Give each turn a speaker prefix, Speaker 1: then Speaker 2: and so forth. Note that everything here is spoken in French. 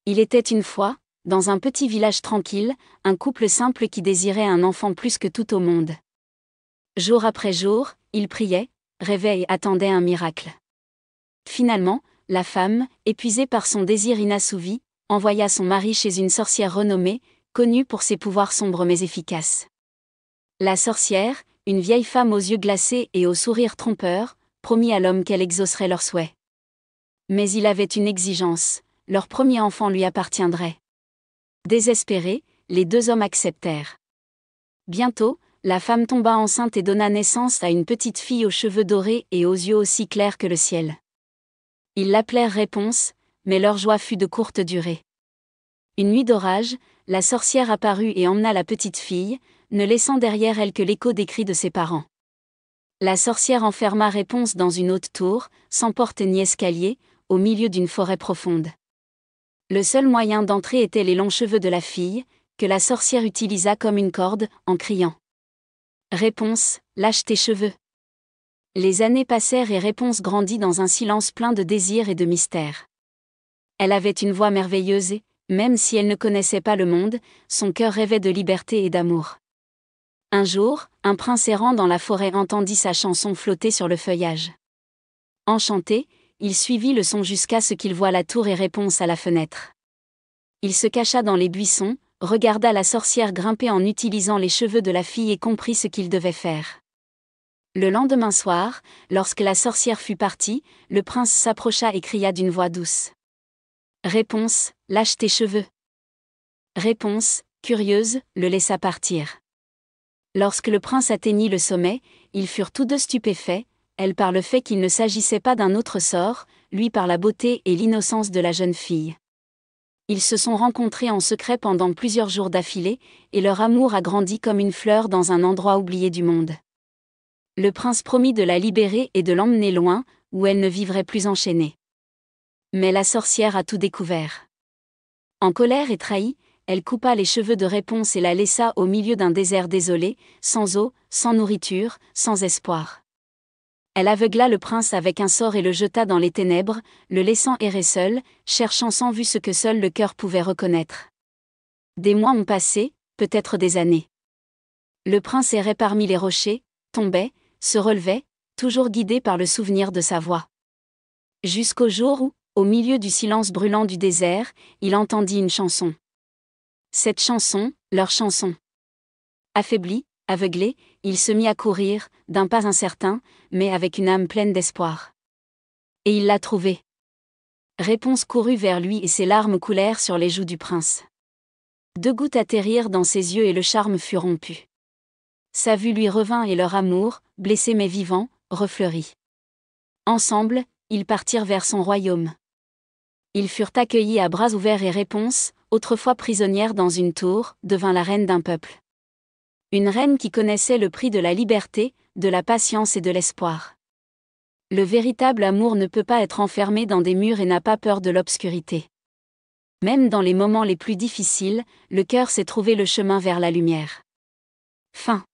Speaker 1: Il était une fois, dans un petit village tranquille, un couple simple qui désirait un enfant plus que tout au monde. Jour après jour, ils priaient, rêvaient et attendaient un miracle. Finalement, la femme, épuisée par son désir inassouvi, envoya son mari chez une sorcière renommée, connue pour ses pouvoirs sombres mais efficaces. La sorcière, une vieille femme aux yeux glacés et au sourire trompeur, promit à l'homme qu'elle exaucerait leurs souhaits. Mais il avait une exigence, leur premier enfant lui appartiendrait. Désespérés, les deux hommes acceptèrent. Bientôt, la femme tomba enceinte et donna naissance à une petite fille aux cheveux dorés et aux yeux aussi clairs que le ciel. Ils l'appelèrent Réponse, mais leur joie fut de courte durée. Une nuit d'orage, la sorcière apparut et emmena la petite fille, ne laissant derrière elle que l'écho des cris de ses parents. La sorcière enferma Réponse dans une haute tour, sans porte ni escalier, au milieu d'une forêt profonde. Le seul moyen d'entrer était les longs cheveux de la fille, que la sorcière utilisa comme une corde, en criant. Réponse, lâche tes cheveux. Les années passèrent et Réponse grandit dans un silence plein de désir et de mystère. Elle avait une voix merveilleuse et, même si elle ne connaissait pas le monde, son cœur rêvait de liberté et d'amour. Un jour, un prince errant dans la forêt entendit sa chanson flotter sur le feuillage. Enchanté, il suivit le son jusqu'à ce qu'il voie la tour et Réponse à la fenêtre. Il se cacha dans les buissons, regarda la sorcière grimper en utilisant les cheveux de la fille et comprit ce qu'il devait faire. Le lendemain soir, lorsque la sorcière fut partie, le prince s'approcha et cria d'une voix douce. Réponse, lâche tes cheveux. Réponse, curieuse, le laissa partir. Lorsque le prince atteignit le sommet, ils furent tous deux stupéfaits, elle par le fait qu'il ne s'agissait pas d'un autre sort, lui par la beauté et l'innocence de la jeune fille. Ils se sont rencontrés en secret pendant plusieurs jours d'affilée, et leur amour a grandi comme une fleur dans un endroit oublié du monde. Le prince promit de la libérer et de l'emmener loin, où elle ne vivrait plus enchaînée. Mais la sorcière a tout découvert. En colère et trahie, elle coupa les cheveux de Réponse et la laissa au milieu d'un désert désolé, sans eau, sans nourriture, sans espoir. Elle aveugla le prince avec un sort et le jeta dans les ténèbres, le laissant errer seul, cherchant sans vue ce que seul le cœur pouvait reconnaître. Des mois ont passé, peut-être des années. Le prince errait parmi les rochers, tombait, se relevait, toujours guidé par le souvenir de sa voix. Jusqu'au jour où, au milieu du silence brûlant du désert, il entendit une chanson. Cette chanson, leur chanson. Affaibli, aveuglé, il se mit à courir, d'un pas incertain, mais avec une âme pleine d'espoir. Et il l'a trouvée. Réponse courut vers lui et ses larmes coulèrent sur les joues du prince. 2 gouttes atterrirent dans ses yeux et le charme fut rompu. Sa vue lui revint et leur amour, blessé mais vivant, refleurit. Ensemble, ils partirent vers son royaume. Ils furent accueillis à bras ouverts et Réponse, autrefois prisonnière dans une tour, devint la reine d'un peuple. Une reine qui connaissait le prix de la liberté, de la patience et de l'espoir. Le véritable amour ne peut pas être enfermé dans des murs et n'a pas peur de l'obscurité. Même dans les moments les plus difficiles, le cœur sait trouver le chemin vers la lumière. Fin.